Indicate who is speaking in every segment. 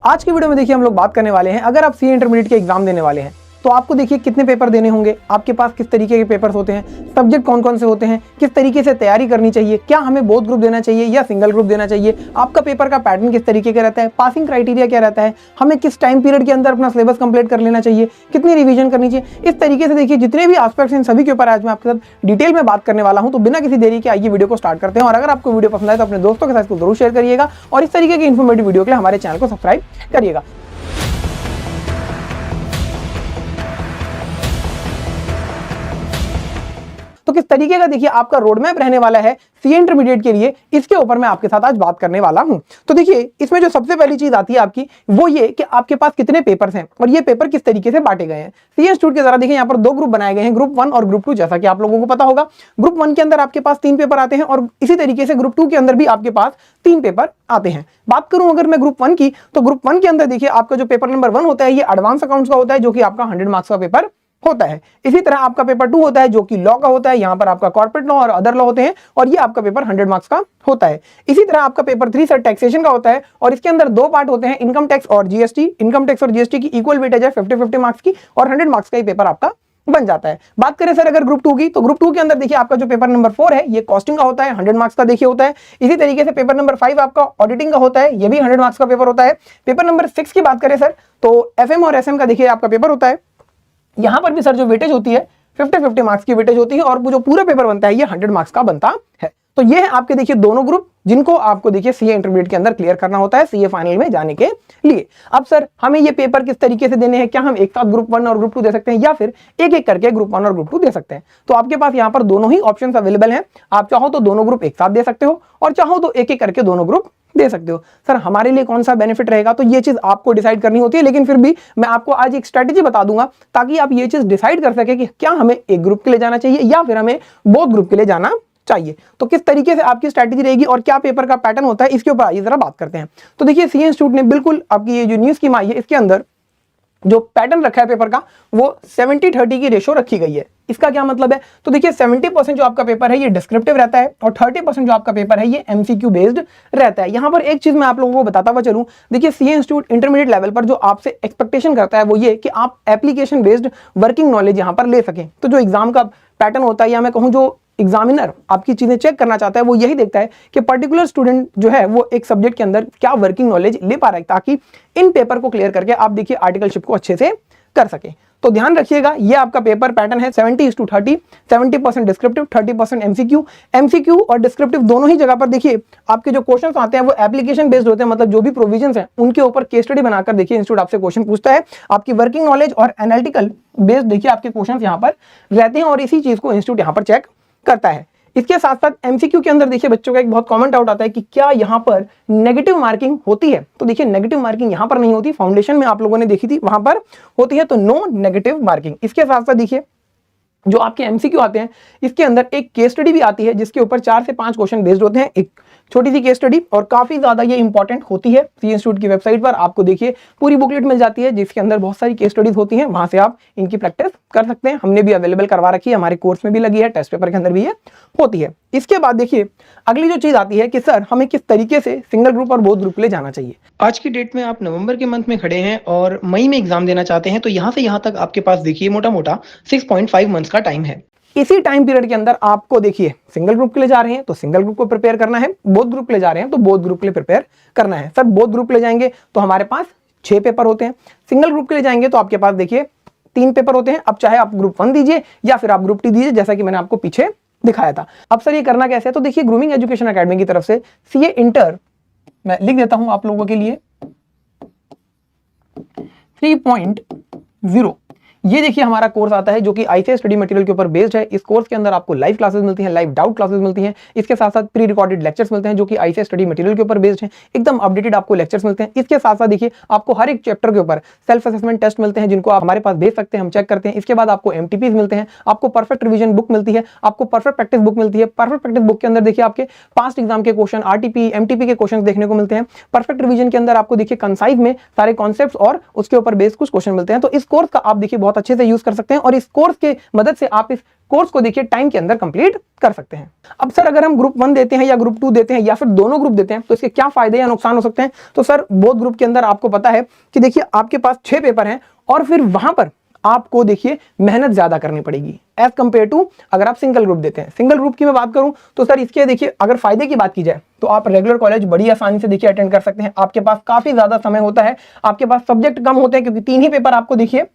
Speaker 1: आज की वीडियो में देखिए हम लोग बात करने वाले हैं, अगर आप सीए इंटरमीडिएट के एग्जाम देने वाले हैं तो आपको देखिए कितने पेपर देने होंगे, आपके पास किस तरीके के पेपर्स होते हैं, सब्जेक्ट कौन कौन से होते हैं, किस तरीके से तैयारी करनी चाहिए, क्या हमें बोथ ग्रुप देना चाहिए या सिंगल ग्रुप देना चाहिए, आपका पेपर का पैटर्न किस तरीके का रहता है, पासिंग क्राइटेरिया क्या रहता है, हमें किस टाइम पीरियड के अंदर अपना सिलेबस कंप्लीट कर लेना चाहिए, कितनी रिवीजन करनी चाहिए। इस तरीके से देखिए जितने भी एस्पेक्ट्स हैं सभी के ऊपर आज मैं आपके साथ डिटेल में बात करने वाला हूं। तो बिना किसी देरी के आइए वीडियो को स्टार्ट करते हैं, और अगर आपको वीडियो पसंद आए तो अपने दोस्तों के साथ इसको जरूर शेयर करिएगा और इस तरीके की इन्फॉर्मेटिव वीडियो के लिए हमारे चैनल को सब्सक्राइब करिएगा। तो किस तरीके का देखिए आपका रोड मैप रहने वाला है सीए इंटरमीडिएट के लिए, इसके ऊपर मैं आपके साथ आज बात करने वाला हूं। तो देखिए इसमें जो सबसे पहली चीज आती है आपकी वो ये कि आपके पास कितने पेपर्स हैं और ये पेपर किस तरीके से बांटे गए हैं। सीए इंस्टीट्यूट के जरा देखिए यहाँ पर दो ग्रुप बनाए गए हैं, ग्रुप 1 और ग्रुप 2। जैसा कि आप लोगों को पता होगा ग्रुप 1 के अंदर आपके पास 3 पेपर आते हैं और इसी तरीके से ग्रुप 2 के अंदर भी आपके पास 3 पेपर आते हैं। बात करूं अगर मैं ग्रुप 1 की, तो ग्रुप 1 के अंदर देखिए आपका जो पेपर नंबर 1 होता है ये एडवांस अकाउंट्स का होता है, जो कि आपका 100 मार्क्स का पेपर होता है। इसी तरह आपका पेपर 2 होता है जो कि लॉ का होता है, यहां पर आपका कॉर्पोरेट लॉ और अदर लॉ होते हैं और ये आपका पेपर 100 मार्क्स का होता है। इसी तरह आपका पेपर 3 सर टैक्सेशन का होता है और इसके अंदर 2 पार्ट होते हैं, इनकम टैक्स और जीएसटी। इनकम टैक्स और जीएसटी की इक्वल वेटेज है 50-50 मार्क्स की और 100 मार्क्स का ही पेपर आपका बन जाता है। बात करें सर अगर ग्रुप 2 की, तो ग्रुप 2 के अंदर देखिए आपका जो पेपर नंबर 4 है ये कॉस्टिंग का होता है, 100 मार्क्स का देखिए होता है। इसी तरीके से पेपर नंबर 5 आपका ऑडिटिंग का होता है, ये भी 100 मार्क्स का पेपर होता है। पेपर नंबर 6 की बात करें सर तो एफएम और एसएम का देखिए आपका पेपर होता है, यहां पर भी सर जो वेटेज होती है 50-50 मार्क्स की वेटेज होती है और वो जो पूरा पेपर बनता है ये 100 मार्क्स का बनता है। तो ये है आपके देखिए दोनों ग्रुप जिनको आपको देखिए सीए इंटरमीडिएट के अंदर क्लियर करना होता है सीए फाइनल में जाने के लिए। अब सर हमें ये पेपर किस तरीके से देने हैं, क्या हम एक साथ ग्रुप 1 और ग्रुप 2 दे सकते हैं या फिर एक एक करके ग्रुप 1 और ग्रुप 2 दे सकते हैं। तो आपके पास यहाँ पर दोनों ही ऑप्शन अवेलेबल हैं, आप चाहो तो दोनों ग्रुप एक साथ दे सकते हो और चाहो तो एक एक करके दोनों ग्रुप दे सकते हो। सर हमारे लिए कौन सा बेनिफिट रहेगा, तो ये चीज आपको डिसाइड करनी होती है, लेकिन फिर भी मैं आपको आज एक स्ट्रेटेजी बता दूंगा ताकि आप ये चीज डिसाइड कर सके कि क्या हमें एक ग्रुप के लिए जाना चाहिए या फिर हमें बोथ ग्रुप के लिए जाना चाहिए। तो किस तरीके से आपकी स्ट्रेटेजी रहेगी और क्या पेपर का पैटर्न होता है इसके ऊपर आइए जरा बात करते हैं। तो देखिए सीए इंस्टीट्यूट ने बिल्कुल आपकी ये जो न्यू स्कीम आई है इसके अंदर जो पैटर्न रखा है पेपर का वो 70-30 की रेशो रखी गई है। इसका क्या मतलब है, तो देखिए 70% जो आपका पेपर है ये डिस्क्रिप्टिव रहता है और 30% जो आपका पेपर है ये एमसीक्यू बेस्ड रहता है। यहां पर एक चीज मैं आप लोगों को बताता हुआ चलूं, देखिए सीए इंस्टीट्यूट इंटरमीडिएट लेवल पर जो आपसे एक्सपेक्टेशन करता है वो ये कि आप एप्लीकेशन बेस्ड वर्किंग नॉलेज यहां पर ले सकें। तो जो एग्जाम का पैटर्न होता है या मैं कहूं जो एग्जामिनर आपकी चीजें चेक करना चाहता है वो यही देखता है कि पर्टिकुलर स्टूडेंट जो है वो एक सब्जेक्ट के अंदर क्या वर्किंग नॉलेज ले पा रहा है, ताकि इन पेपर को क्लियर करके आप देखिए आर्टिकलशिप को अच्छे से कर सके। तो ध्यान रखिएगा ये आपका पेपर पैटर्न है 70:30, 70% डिस्क्रिप्टिव 30% एमसीक्यू। एमसीक्यू और डिस्क्रिप्टिव दोनों ही जगह पर देखिए आपके जो क्वेश्चंस आते हैं वो एप्लीकेशन बेस्ड होते हैं, मतलब जो भी प्रोविजंस हैं उनके ऊपर केस स्टडी बनाकर देखिए इंस्टीट्यूट आपसे क्वेश्चन पूछता है। आपकी वर्किंग नॉलेज और एनालिटिकल बेस्ड देखिए आपके क्वेश्चंस यहाँ पर रहते हैं और इसी चीज को इंस्टीट्यूट यहाँ पर चेक करता है। इसके साथ साथ एमसीक्यू के अंदर देखिए बच्चों का एक बहुत कॉमन डाउट आता है कि क्या यहाँ पर नेगेटिव मार्किंग होती है। तो देखिए नेगेटिव मार्किंग यहाँ पर नहीं होती, फाउंडेशन में आप लोगों ने देखी थी वहां पर होती है, तो नो नेगेटिव मार्किंग। इसके साथ साथ देखिए जो आपके एमसीक्यू आते हैं इसके अंदर एक केस स्टडी भी आती है जिसके ऊपर 4 से 5 क्वेश्चन बेस्ड होते हैं, एक छोटी सी केस स्टडी और काफी ज्यादा ये इंपॉर्टेंट होती है। सीए इंस्टीट्यूट की वेबसाइट पर आपको देखिए पूरी बुकलेट मिल जाती है जिसके अंदर बहुत सारी केस स्टडीज होती हैं, वहां से आप इनकी प्रैक्टिस कर सकते हैं। हमने भी अवेलेबल करवा रखी है, हमारे कोर्स में भी लगी है, टेस्ट पेपर के अंदर भी ये होती है। इसके बाद देखिए अगली जो चीज आती है कि सर हमें किस तरीके से सिंगल ग्रुप और बोथ ग्रुप के लिए जाना चाहिए। आज की डेट में आप नवंबर के मंथ में खड़े हैं और मई में एग्जाम देना चाहते हैं, तो यहाँ से यहाँ तक आपके पास देखिए मोटा मोटा 6.5 मंथ्स का टाइम है। इसी टाइम पीरियड के अंदर आपको देखिए सिंगल ग्रुप के लिए जा रहे हैं तो सिंगल ग्रुप को प्रिपेयर करना है, बोथ ग्रुप के लिए जा रहे हैं तो बोथ ग्रुप के लिए प्रिपेयर करना है। सर बोथ ग्रुप के लिए जाएंगे तो हमारे पास 6 पेपर होते हैं, सिंगल ग्रुप के लिए जाएंगे तो आपके पास देखिए 3 पेपर होते हैं। अब चाहे आप ग्रुप 1 दीजिए या फिर आप ग्रुप 2 दीजिए, जैसा कि मैंने आपको पीछे दिखाया था। अब सर ये करना कैसे है, तो देखिए ग्रूमिंग एजुकेशन अकेडमी की तरफ से सीए इंटर मैं लिख देता हूं आप लोगों के लिए 3.0 ये देखिए हमारा कोर्स आता है जो कि आईसीएस स्टडी मटेरियल के ऊपर बेस्ड है। इस कोर्स के अंदर आपको लाइव क्लासेस मिलती हैं, लाइव डाउट क्लासेस मिलती हैं, इसके साथ साथ प्री रिकॉर्डेड लेक्चर्स मिलते हैं जो कि आईसीएस स्टडी मटेरियल के ऊपर बेस्ड हैं, एकदम अपडेटेड आपको लेक्चर्स मिलते हैं। इसके साथ साथ देखिए आपको हर एक चैप्टर के ऊपर सेल्फ असेसमेंट टेस्ट मिलते हैं जिनको आप हमारे पास भेज सकते हैं, हम चेक करते हैं। इसके बाद आपको एमटीपीज मिलते हैं, आपको परफेक्ट रिवीजन बुक मिलती है, आपको परफेक्ट प्रैक्टिस बुक मिलती है। परफेक्ट प्रैक्टिस बुक के अंदर देखिए आपके पास्ट एग्जाम के क्वेश्चन, आरटीपी एमटीपी के क्वेश्चन देखने को मिलते हैं। परफेक्ट रिवीजन के अंदर आपको देखिए कंसाइज में सारे कॉन्सेप्ट्स और उसके ऊपर बेस्ड कुछ क्वेश्चन मिलते हैं। तो इस कोर्स का आप देखिए बहुत बहुत अच्छे से यूज कर सकते हैं और इस कोर्स के मदद से आप इस कोर्स को देखिए टाइम के अंदर कंप्लीट कर सकते हैं। अब सर अगर हम ग्रुप 1 देते हैं या ग्रुप 2 देते हैं या फिर दोनों ग्रुप देते हैं तो इसके क्या फायदे या नुकसान हो सकते हैं? तो सर बोथ ग्रुप के अंदर आपको पता है कि देखिए आपके पास 6 पेपर हैं और फिर वहां पर आपको देखिए मेहनत ज्यादा करनी पड़ेगी एज कंपेयर टू अगर आप सिंगल ग्रुप देते हैं। सिंगल ग्रुप की मैं बात करूं तो सर इसके देखिए अगर फायदे की बात की जाए तो आप रेगुलर कॉलेज बड़ी आसानी से देखिए अटेंड कर सकते हैं। आपके पास काफी ज्यादा समय होता है, आपके पास सब्जेक्ट कम होते हैं क्योंकि 3 ही पेपर आपको देखिए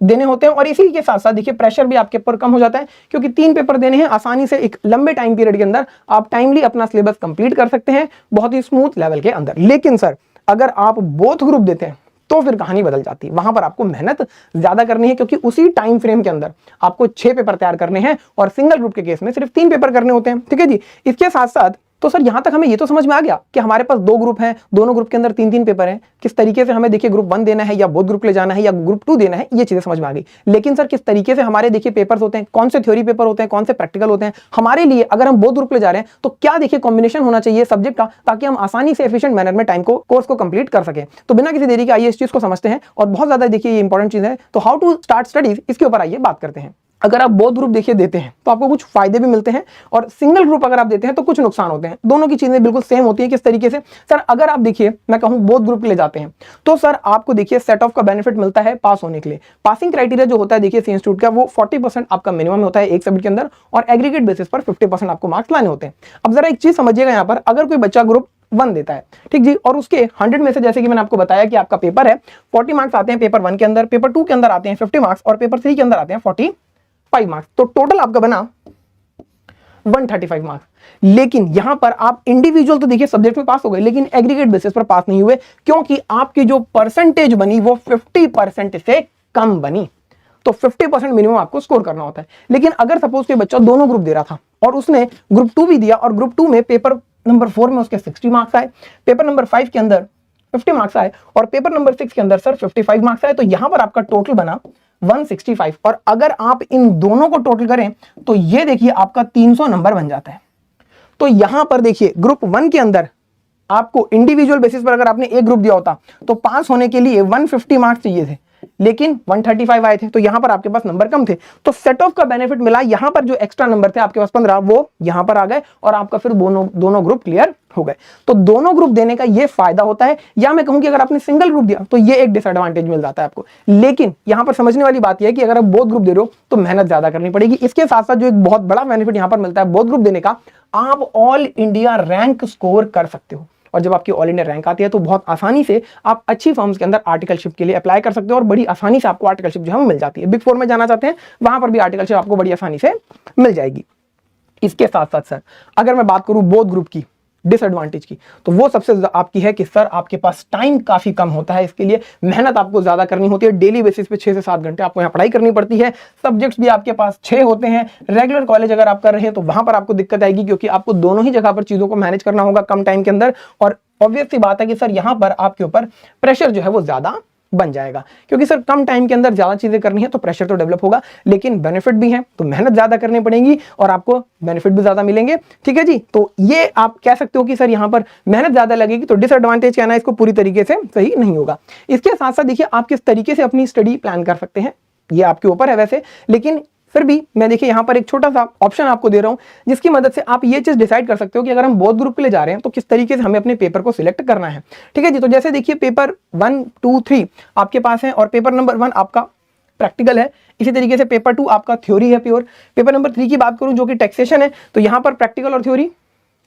Speaker 1: देने होते हैं और इसी के साथ साथ देखिए प्रेशर भी आपके ऊपर कम हो जाता है क्योंकि 3 पेपर देने हैं। आसानी से एक लंबे टाइम पीरियड के अंदर आप टाइमली अपना सिलेबस कंप्लीट कर सकते हैं बहुत ही स्मूथ लेवल के अंदर। लेकिन सर अगर आप बोथ ग्रुप देते हैं तो फिर कहानी बदल जाती है। वहां पर आपको मेहनत ज्यादा करनी है क्योंकि उसी टाइम फ्रेम के अंदर आपको 6 पेपर तैयार करने हैं और सिंगल ग्रुप के केस में सिर्फ 3 पेपर करने होते हैं। ठीक है जी। इसके साथ साथ तो सर यहां तक हमें ये तो समझ में आ गया कि हमारे पास 2 ग्रुप हैं, दोनों ग्रुप के अंदर 3-3 पेपर हैं। किस तरीके से हमें देखिए ग्रुप 1 देना है या बोथ ग्रुप ले जाना है या ग्रुप 2 देना है, ये चीजें समझ में आ गई। लेकिन सर किस तरीके से हमारे देखिए पेपर्स होते हैं, कौन से थ्योरी पेपर होते हैं, कौन से प्रैक्टिकल होते हैं, हमारे लिए अगर हम बोथ ग्रुप ले जा रहे हैं तो क्या देखिए कॉम्बिनेशन होना चाहिए सब्जेक्ट का ताकि हम आसानी से एफिशिएंट मैनर में टाइम को कोर्स को कंप्लीट कर सके। तो बिना किसी देरी के आइए इस चीज को समझते हैं और बहुत ज्यादा देखिए ये इंपॉर्टेंट चीज है। तो हाउ टू स्टार्ट स्टडीज इसके ऊपर आइए बात करते हैं। अगर आप बोथ ग्रुप देखिए देते हैं तो आपको कुछ फायदे भी मिलते हैं और सिंगल ग्रुप अगर आप देते हैं तो कुछ नुकसान होते हैं। दोनों की चीजें बिल्कुल सेम होती है। किस तरीके से सर अगर आप देखिए मैं कहूं बोथ ग्रुप ले जाते हैं तो सर आपको देखिए सेट ऑफ का बेनिफिट मिलता है पास होने के लिए। पासिंग क्राइटेरिया जो होता है देखिए सी इंस्टीट्यूट का वो 40% आपका मिनिमम होता है एक सब्जेक्ट के अंदर और एग्रीगेट बेसिस पर 50% आपको मार्क्स लाने होते हैं। अब जरा एक चीज समझिएगा यहाँ पर, अगर कोई बच्चा ग्रुप 1 देता है ठीक जी और उसके 100 में से जैसे कि मैंने आपको बताया कि आपका पेपर है 40 मार्क्स आते हैं पेपर 1 के अंदर, पेपर 2 के अंदर आते हैं 50 मार्क्स और पेपर 3 के अंदर आते हैं 45 मार्क्स, तो टोटल आपका बना 135 मार्क्स। लेकिन यहां पर आप इंडिविजुअल तो देखिए सब्जेक्ट में पास हो गए लेकिन एग्रीगेट बेसिस पर पास नहीं हुए क्योंकि आपकी जो परसेंटेज बनी वो 50% से कम बनी। तो 50% मिनिमम आपको स्कोर करना होता है। लेकिन अगर सपोज कोई बच्चा दोनों ग्रुप दे रहा था और उसने ग्रुप 2 भी दिया और ग्रुप 2 में पेपर नंबर 4 में उसके 60 मार्क्स आए, पेपर नंबर 5 के अंदर 50 मार्क्स आए और पेपर नंबर 6 के अंदर सर 55 मार्क्स आए, तो यहां पर आपका टोटल बना 165। और अगर आप इन दोनों को टोटल करें तो ये देखिए आपका 300 नंबर बन जाता है। तो यहां पर देखिए ग्रुप 1 के अंदर आपको इंडिविजुअल बेसिस पर अगर आपने एक ग्रुप दिया होता तो पास होने के लिए 150 मार्क्स चाहिए थे लेकिन 135 आए थे, तो यहां पर आपके पास नंबर कम थे। तो सेट ऑफ का बेनिफिट मिला, यहां पर जो एक्स्ट्रा नंबर थे आपके पास 15 वो यहां पर आ गए और आपका फिर दोनों ग्रुप क्लियर हो गए। तो दोनों ग्रुप देने का ये फायदा होता है। या मैं कहूं कि अगर आपने सिंगल ग्रुप दिया तो ये एक डिसएडवांटेज मिल जाता है आपको। लेकिन यहां पर समझने वाली बात यह है कि अगर आप बोथ ग्रुप दे रहे हो तो मेहनत ज्यादा करनी पड़ेगी। इसके साथ साथ जो एक बहुत बड़ा बेनिफिट यहां पर मिलता है बोथ ग्रुप देने का, आप ऑल इंडिया रैंक स्कोर कर सकते हो और जब आपकी ऑल इंडिया रैंक आती है तो बहुत आसानी से आप अच्छी फर्म्स के अंदर आर्टिकलशिप के लिए अप्लाई कर सकते हो और बड़ी आसानी से आपको आर्टिकलशिप जो है मिल जाती है। बिग 4 में जाना चाहते हैं वहां पर भी आर्टिकलशिप आपको बड़ी आसानी से मिल जाएगी। इसके साथ साथ सर अगर मैं बात करूं बोथ ग्रुप की डिसएडवांटेज की तो वो सबसे आपकी है कि सर आपके पास टाइम काफी कम होता है, इसके लिए मेहनत आपको ज्यादा करनी होती है। डेली बेसिस पे 6 से 7 घंटे आपको यहाँ पढ़ाई करनी पड़ती है। सब्जेक्ट्स भी आपके पास 6 होते हैं। रेगुलर कॉलेज अगर आप कर रहे हैं तो वहां पर आपको दिक्कत आएगी क्योंकि आपको दोनों ही जगह पर चीजों को मैनेज करना होगा कम टाइम के अंदर। और ऑब्वियस सी बात है कि सर यहां पर आपके ऊपर प्रेशर जो है वो ज्यादा बन जाएगा क्योंकि सर कम टाइम के अंदर ज्यादा चीजें करनी है तो प्रेशर तो डेवलप होगा। लेकिन बेनिफिट भी है तो मेहनत ज्यादा करनी पड़ेगी और आपको बेनिफिट भी ज्यादा मिलेंगे। ठीक है जी। तो ये आप कह सकते हो कि सर यहां पर मेहनत ज्यादा लगेगी तो डिसएडवांटेज कहना इसको पूरी तरीके से सही नहीं होगा। इसके साथ साथ देखिए आप किस तरीके से अपनी स्टडी प्लान कर सकते हैं ये आपके ऊपर है वैसे, लेकिन फिर भी मैं देखिए यहां पर एक छोटा सा ऑप्शन आपको दे रहा हूं जिसकी मदद से आप ये चीज डिसाइड कर सकते हो कि अगर हम बोथ ग्रुप के लिए जा रहे हैं तो किस तरीके से हमें अपने पेपर को सिलेक्ट करना है। ठीक है जी। तो जैसे देखिए पेपर 1, 2, 3 आपके पास है और पेपर नंबर 1 आपका प्रैक्टिकल है। इसी तरीके से पेपर 2 आपका थ्योरी है प्योर। पेपर नंबर 3 की बात करूं जो कि टैक्सेशन है तो यहां पर प्रैक्टिकल और थ्योरी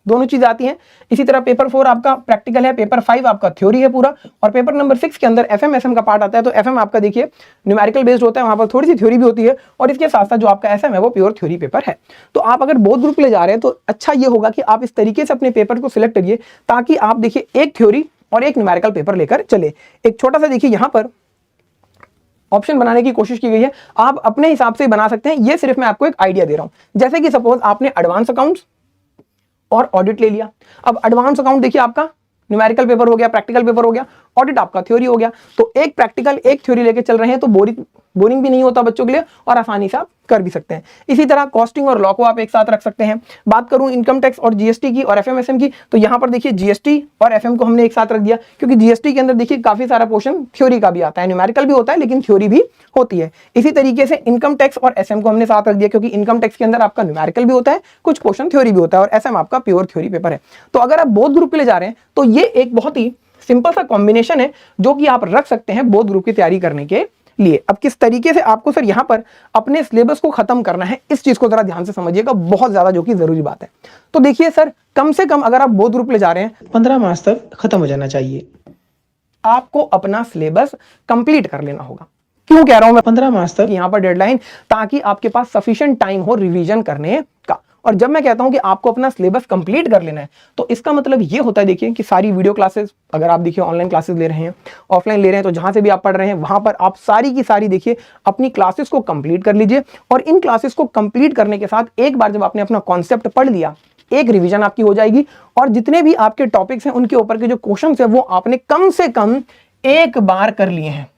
Speaker 1: दोनों चीज आती हैं। इसी तरह पेपर 4 आपका प्रैक्टिकल है, पेपर 5 आपका थ्योरी है पूरा और पेपर नंबर 6 के अंदर एफएम एसएम का पार्ट आता है। तो एफएम आपका देखिए न्यूमेरिकल बेस्ड होता है, वहां पर थोड़ी सी थ्योरी भी होती है और इसके साथ साथ जो आपका एसएम है वो प्योर थ्योरी पेपर है। तो आप अगर बोथ ग्रुप ले जा रहे हैं तो अच्छा ये होगा कि आप इस तरीके से अपने पेपर को सिलेक्ट करिए ताकि आप देखिए एक थ्योरी और एक न्यूमेरिकल पेपर लेकर चले। एक छोटा सा देखिए यहां पर ऑप्शन बनाने की कोशिश की गई है, आप अपने हिसाब से बना सकते हैं। ये सिर्फ मैं आपको एक आइडिया दे रहा हूं। जैसे कि सपोज आपने एडवांस अकाउंट्स और ऑडिट ले लिया। अब एडवांस अकाउंट देखिए आपका न्यूमेरिकल पेपर हो गया, प्रैक्टिकल पेपर हो गया ऑडिट आपका थ्योरी हो गया। तो एक प्रैक्टिकल एक थ्योरी लेके चल रहे हैं तो बोरिंग भी नहीं होता बच्चों के लिए और आसानी से आप कर भी सकते हैं। इसी तरह कॉस्टिंग और लॉ को आप एक साथ रख सकते हैं। बात करूं इनकम टैक्स और जीएसटी की और एफएमएसएम की, तो यहां पर देखिए जीएसटी और एफएम को हमने एक साथ रख दिया, क्योंकि जीएसटी के अंदर देखिए काफी सारा पोर्शन थ्योरी का भी आता है, न्यूमेरिकल भी होता है लेकिन थ्योरी भी होती है। इसी तरीके से इनकम टैक्स और एसएम को हमने साथ रख दिया, क्योंकि इनकम टैक्स के अंदर आपका न्यूमेरिकल भी होता है, कुछ पोर्शन थ्योरी भी होता है और एसएम आपका प्योर थ्योरी पेपर है। तो अगर आप बोथ ग्रुप के लिए जा रहे हैं तो ये एक बहुत ही सिंपल सा कॉम्बिनेशन है जो कि आप रख सकते हैं बोथ ग्रुप की तैयारी करने के लिए। अब किस तरीके से आपको सर यहां पर अपने सिलेबस को खत्म करना है, इस चीज को जरा ध्यान से समझिएगा, बहुत ज्यादा जो कि जरूरी बात है। तो देखिए सर, कम से कम अगर आप बोथ ग्रुप ले जा रहे हैं 15 मार्च तक खत्म हो जाना चाहिए, आपको अपना सिलेबस कंप्लीट कर लेना होगा। क्यों कह रहा हूं मैं 15 मार्च तक यहां पर डेडलाइन, ताकि आपके पास सफिशिएंट टाइम हो रिवीजन करने का। और जब मैं कहता हूं कि आपको अपना सिलेबस कंप्लीट कर लेना है तो इसका मतलब ये होता है, देखिए कि सारी वीडियो क्लासेस, अगर आप देखिए ऑनलाइन क्लासेस ले रहे हैं, ऑफलाइन ले रहे हैं, तो जहां से भी आप पढ़ रहे हैं वहां पर आप सारी की सारी देखिए अपनी क्लासेस को कंप्लीट कर लीजिए। और इन क्लासेस को कंप्लीट करने के साथ एक बार जब आपने अपना कॉन्सेप्ट पढ़ लिया, एक रिवीजन आपकी हो जाएगी और जितने भी आपके टॉपिक्स हैं उनके ऊपर के जो क्वेश्चन है वो आपने कम से कम एक बार कर लिए हैं।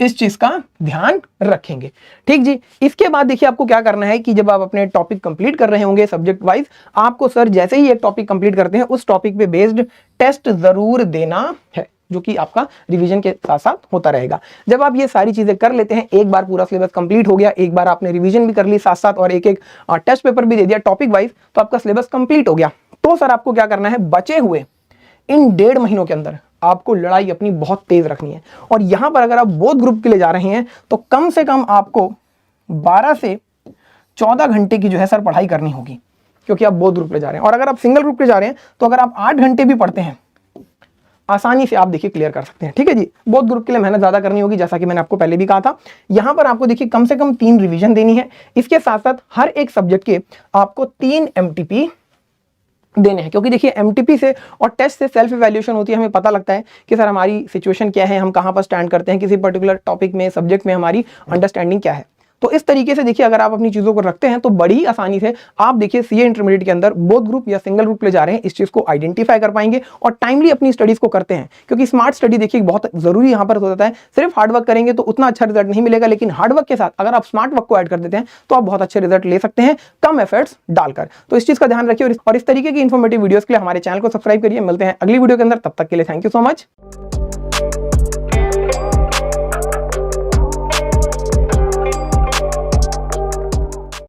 Speaker 1: इस चीज का ध्यान रखेंगे, ठीक जी। इसके बाद देखिए आपको क्या करना है कि जब आप अपने टॉपिक कंप्लीट कर रहे होंगे सब्जेक्ट वाइज, आपको सर जैसे ही एक टॉपिक कंप्लीट करते हैं उस टॉपिक पे बेस्ड टेस्ट जरूर देना है, जो कि आपका रिवीजन के साथ साथ होता रहेगा। जब आप ये सारी चीजें कर लेते हैं, एक बार पूरा सिलेबस कंप्लीट हो गया, एक बार आपने रिवीजन भी कर ली साथ साथ और एक एक टेस्ट पेपर भी दे दिया टॉपिक वाइज, तो आपका सिलेबस कंप्लीट हो गया। तो सर आपको क्या करना है, बचे हुए इन 1.5 महीनों के अंदर आपको लड़ाई अपनी बहुत तेज रखनी है। और यहां पर अगर आप बोथ ग्रुप के लिए जा रहे हैं तो कम से कम आपको 12 से 14 घंटे की जो है सर पढ़ाई करनी होगी, क्योंकि आप बोथ ग्रुप ले जा रहे हैं। और अगर आप सिंगल ग्रुप के जा रहे हैं तो अगर आप 8 घंटे भी पढ़ते हैं आसानी से आप देखिए क्लियर कर सकते हैं, ठीक है जी। बोथ ग्रुप के लिए मेहनत ज्यादा करनी होगी, जैसा कि मैंने आपको पहले भी कहा था। यहां पर आपको देखिए कम से कम 3 रिवीजन देनी है। इसके साथ साथ हर एक सब्जेक्ट के आपको 3 एमटीपी देने हैं, क्योंकि देखिए एमटीपी से और टेस्ट से सेल्फ इवैल्यूएशन होती है, हमें पता लगता है कि सर हमारी सिचुएशन क्या है, हम कहां पर स्टैंड करते हैं किसी पर्टिकुलर टॉपिक में, सब्जेक्ट में, हमारी अंडरस्टैंडिंग क्या है। तो इस तरीके से देखिए अगर आप अपनी चीजों को रखते हैं तो बड़ी आसानी से आप देखिए सीए इंटरमीडिएट के अंदर बोथ ग्रुप या सिंगल ग्रुप ले जा रहे हैं, इस चीज को आइडेंटिफाई कर पाएंगे और टाइमली अपनी स्टडीज को करते हैं। क्योंकि स्मार्ट स्टडी देखिए बहुत जरूरी यहां पर हो जाता है। सिर्फ हार्डवर्क करेंगे तो उतना अच्छा रिजल्ट नहीं मिलेगा, लेकिन हार्डवर्क के साथ अगर आप स्मार्ट वर्क को ऐड कर देते हैं तो आप बहुत अच्छे रिजल्ट ले सकते हैं कम एफर्ट्स डालकर। तो इस चीज का ध्यान रखिए और इस तरीके की इंफॉर्मेटिव वीडियोस के लिए हमारे चैनल को सब्सक्राइब करिए। मिलते हैं अगली वीडियो के अंदर, तब तक के लिए थैंक यू सो मच।